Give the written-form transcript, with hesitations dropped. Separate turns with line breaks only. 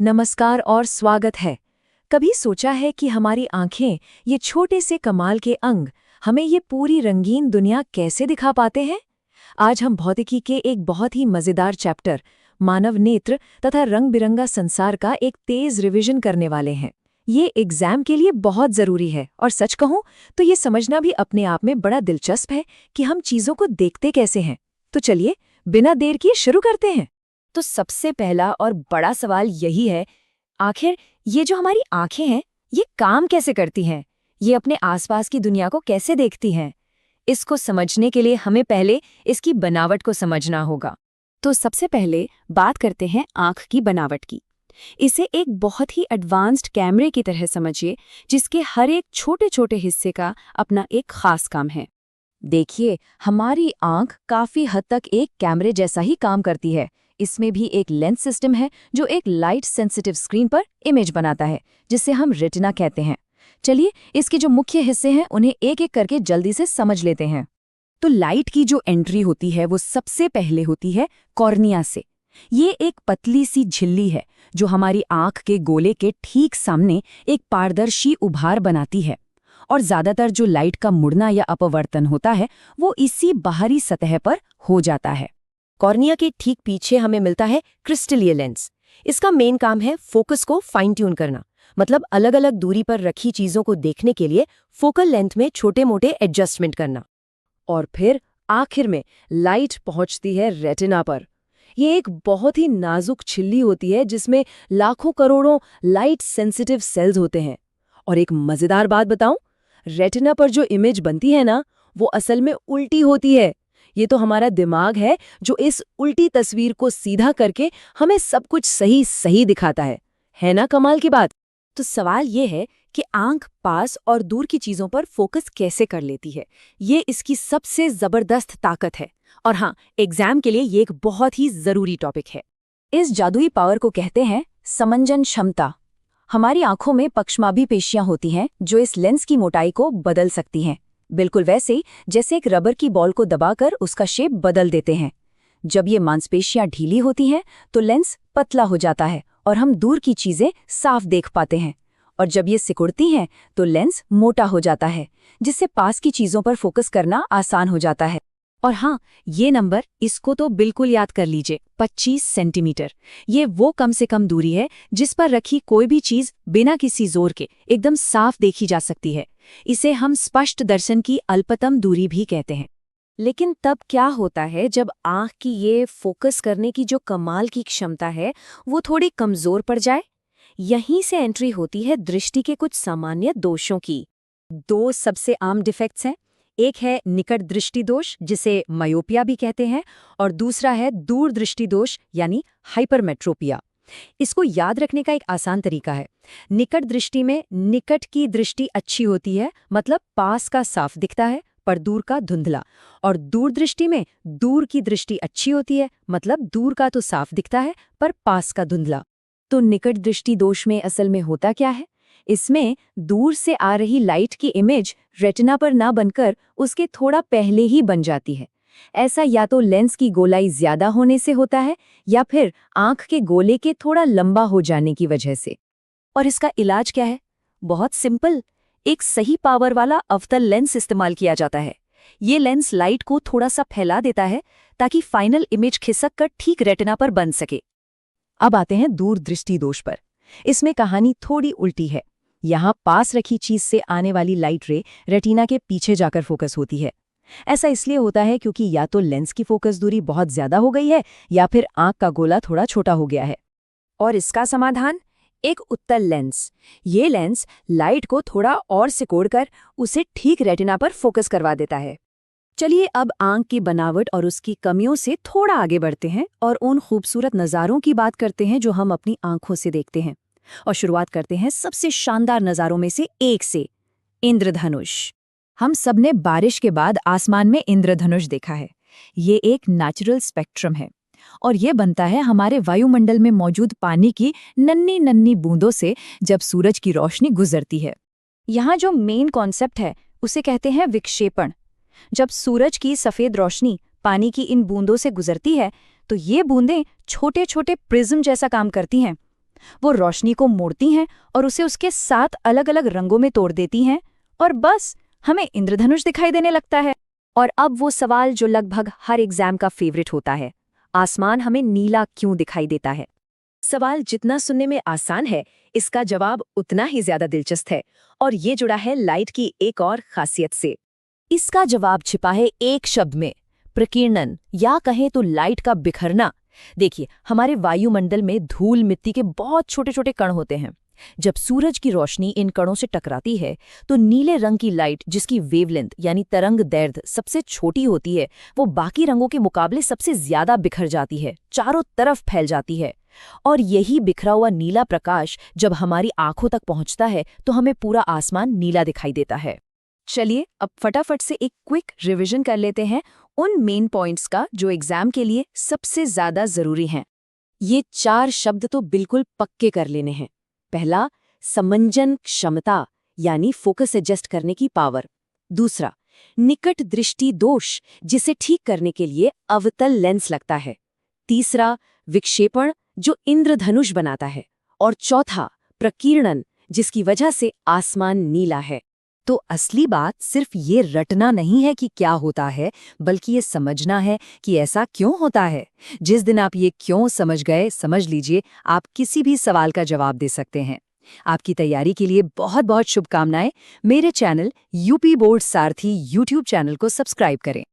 नमस्कार और स्वागत है। कभी सोचा है कि हमारी आंखें, ये छोटे से कमाल के अंग, हमें ये पूरी रंगीन दुनिया कैसे दिखा पाते हैं? आज हम भौतिकी के एक बहुत ही मजेदार चैप्टर, मानव नेत्र तथा रंग बिरंगा संसार का एक तेज रिवीजन करने वाले हैं। ये एग्जाम के लिए बहुत जरूरी है और सच कहूं तो ये समझना भी अपने आप में बड़ा दिलचस्प है कि हम चीजों को देखते कैसे हैं। तो चलिए बिना देर किए शुरू करते हैं।
तो सबसे पहला और बड़ा सवाल यही है, आखिर ये जो हमारी आंखें हैं, ये काम कैसे करती हैं? ये अपने आसपास की दुनिया को कैसे देखती हैं? इसको समझने के लिए हमें पहले इसकी बनावट को समझना होगा। तो सबसे पहले बात करते हैं आंख की बनावट की। इसे एक बहुत ही एडवांस्ड कैमरे की तरह समझिए, जिसके हर एक छोटे छोटे हिस्से का अपना एक खास काम है।
देखिए, हमारी आंख काफी हद तक एक कैमरे जैसा ही काम करती है। इसमें भी एक लेंस सिस्टम है जो एक लाइट सेंसिटिव स्क्रीन पर इमेज बनाता है, जिसे हम रेटिना कहते हैं। चलिए, इसके जो मुख्य हिस्से हैं उन्हें एक एक करके जल्दी से समझ लेते हैं।
तो लाइट की जो एंट्री होती है वो सबसे पहले होती है कॉर्निया से। ये एक पतली सी झिल्ली है जो हमारी आंख के गोले के ठीक सामने एक पारदर्शी उभार बनाती है, और ज्यादातर जो लाइट का मुड़ना या अपवर्तन होता है वो इसी बाहरी सतह पर हो जाता है। कॉर्निया के ठीक पीछे हमें मिलता है क्रिस्टलीय लेंस। इसका मेन काम है फोकस को फाइन ट्यून करना, मतलब अलग अलग दूरी पर रखी चीजों को देखने के लिए फोकल लेंथ में छोटे मोटे एडजस्टमेंट करना। और फिर आखिर में लाइट पहुंचती है रेटिना पर। ये एक बहुत ही नाजुक झिल्ली होती है जिसमें लाखों करोड़ों लाइट सेंसिटिव सेल्स होते हैं। और एक मजेदार बात बताऊं, रेटिना पर जो इमेज बनती है ना, वो असल में उल्टी होती है। ये तो हमारा दिमाग है जो इस उल्टी तस्वीर को सीधा करके हमें सब कुछ सही सही दिखाता है ना कमाल की बात? तो सवाल ये है कि आंख पास और दूर की चीजों पर फोकस कैसे कर लेती है। ये इसकी सबसे जबरदस्त ताकत है, और हाँ, एग्जाम के लिए ये एक बहुत ही जरूरी टॉपिक है।
इस जादुई पावर को कहते हैं समंजन क्षमता। हमारी आंखों में पक्षमाभी पेशियां होती हैं जो इस लेंस की मोटाई को बदल सकती हैं, बिल्कुल वैसे ही जैसे एक रबर की बॉल को दबाकर उसका शेप बदल देते हैं। जब ये मांसपेशियां ढीली होती हैं तो लेंस पतला हो जाता है और हम दूर की चीजें साफ देख पाते हैं, और जब ये सिकुड़ती हैं तो लेंस मोटा हो जाता है, जिससे पास की चीजों पर फोकस करना आसान हो जाता है। और हाँ, ये नंबर, इसको तो बिल्कुल याद कर लीजिए, 25 सेंटीमीटर। ये वो कम से कम दूरी है जिस पर रखी कोई भी चीज बिना किसी जोर के एकदम साफ देखी जा सकती है। इसे हम स्पष्ट दर्शन की अल्पतम दूरी भी कहते हैं।
लेकिन तब क्या होता है जब आंख की ये फोकस करने की जो कमाल की क्षमता है वो थोड़ी कमजोर पड़ जाए? यहीं से एंट्री होती है दृष्टि के कुछ सामान्य दोषों की। दो सबसे आम डिफेक्ट्स हैं। एक है निकट दृष्टि दोष, जिसे मायोपिया भी कहते हैं, और दूसरा है दूर दृष्टि दोष यानी हाइपरमेट्रोपिया। इसको याद रखने का एक आसान तरीका है। निकट दृष्टि में निकट की दृष्टि अच्छी होती है, मतलब पास का साफ दिखता है पर दूर का धुंधला, और दूर दृष्टि में दूर की दृष्टि अच्छी होती है, मतलब दूर का तो साफ दिखता है पर पास का धुंधला।
तो निकट दृष्टि दोष में असल में होता क्या है? इसमें दूर से आ रही लाइट की इमेज रेटिना पर ना बनकर उसके थोड़ा पहले ही बन जाती है। ऐसा या तो लेंस की गोलाई ज्यादा होने से होता है या फिर आंख के गोले के थोड़ा लंबा हो जाने की वजह से।
और इसका इलाज क्या है? बहुत सिंपल, एक सही पावर वाला अवतल लेंस इस्तेमाल किया जाता है। ये लेंस लाइट को थोड़ा सा फैला देता है ताकि फाइनल इमेज खिसक कर ठीक रेटिना पर बन सके।
अब आते हैं दूर दृष्टि दोष पर। इसमें कहानी थोड़ी उल्टी है। यहाँ पास रखी चीज से आने वाली लाइट रे रेटिना के पीछे जाकर फोकस होती है। ऐसा इसलिए होता है क्योंकि या तो लेंस की फोकस दूरी बहुत ज्यादा हो गई है या फिर आंख का गोला थोड़ा छोटा हो गया है।
और इसका समाधान? एक उत्तल लेंस। ये लेंस लाइट को थोड़ा और सिकोड़कर उसे ठीक रेटिना पर फोकस करवा देता है। चलिए अब आंख की बनावट और उसकी कमियों से थोड़ा आगे बढ़ते हैं और उन खूबसूरत नज़ारों की बात करते हैं जो हम अपनी आंखों से देखते हैं। और शुरुआत करते हैं सबसे शानदार नज़ारों में से एक से, इंद्रधनुष।
हम सबने बारिश के बाद आसमान में इंद्रधनुष देखा है। ये एक नेचुरल स्पेक्ट्रम है और ये बनता है हमारे वायुमंडल में मौजूद पानी की नन्ही नन्ही बूंदों से जब सूरज की रोशनी गुजरती है। यहाँ जो मेन कॉन्सेप्ट है उसे कहते हैं विक्षेपण। जब सूरज की सफ़ेद रोशनी पानी की इन बूंदों से गुजरती है तो ये बूंदें छोटे छोटे प्रिज्म जैसा काम करती हैं।
वो रोशनी को मोड़ती हैं और उसे उसके 7 अलग-अलग रंगों में तोड़ देती हैं और बस हमें इंद्रधनुष दिखाई देने लगता है। और अब वो सवाल जो लगभग हर एग्जाम का फेवरेट होता है, आसमान हमें नीला क्यों दिखाई देता है?
सवाल जितना सुनने में आसान है, इसका जवाब उतना ही ज्यादा दिलचस्प है, और ये जुड़ा है लाइट की एक और खासियत से।
इसका जवाब छिपा है एक शब्द में, प्रकीर्णन, या कहें तो लाइट का बिखरना। देखिए, हमारे वायुमंडल में धूल मिट्टी के बहुत छोटे छोटे कण होते हैं। जब सूरज की रोशनी इन कणों से टकराती है तो नीले रंग की लाइट, जिसकी वेवलेंथ यानी तरंग दैर्ध्य सबसे छोटी होती है, वो बाकी रंगों के मुकाबले सबसे ज्यादा बिखर जाती है, चारों तरफ फैल जाती है। और यही बिखरा हुआ नीला प्रकाश जब हमारी आंखों तक पहुंचता है तो हमें पूरा आसमान नीला दिखाई देता है।
चलिए अब फटाफट से एक क्विक रिवीजन कर लेते हैं उन मेन पॉइंट्स का जो एग्जाम के लिए सबसे ज्यादा जरूरी हैं। ये 4 शब्द तो बिल्कुल पक्के कर लेने हैं। पहला, समंजन क्षमता यानी फोकस एडजस्ट करने की पावर। दूसरा, निकट दृष्टि दोष, जिसे ठीक करने के लिए अवतल लेंस लगता है। तीसरा, विक्षेपण, जो इंद्रधनुष बनाता है। और चौथा, प्रकीर्णन, जिसकी वजह से आसमान नीला है।
तो असली बात सिर्फ ये रटना नहीं है कि क्या होता है, बल्कि ये समझना है कि ऐसा क्यों होता है। जिस दिन आप ये क्यों समझ गए, समझ लीजिए आप किसी भी सवाल का जवाब दे सकते हैं। आपकी तैयारी के लिए बहुत बहुत शुभकामनाएं। मेरे चैनल यूपी बोर्ड सारथी यूट्यूब चैनल को सब्सक्राइब करें।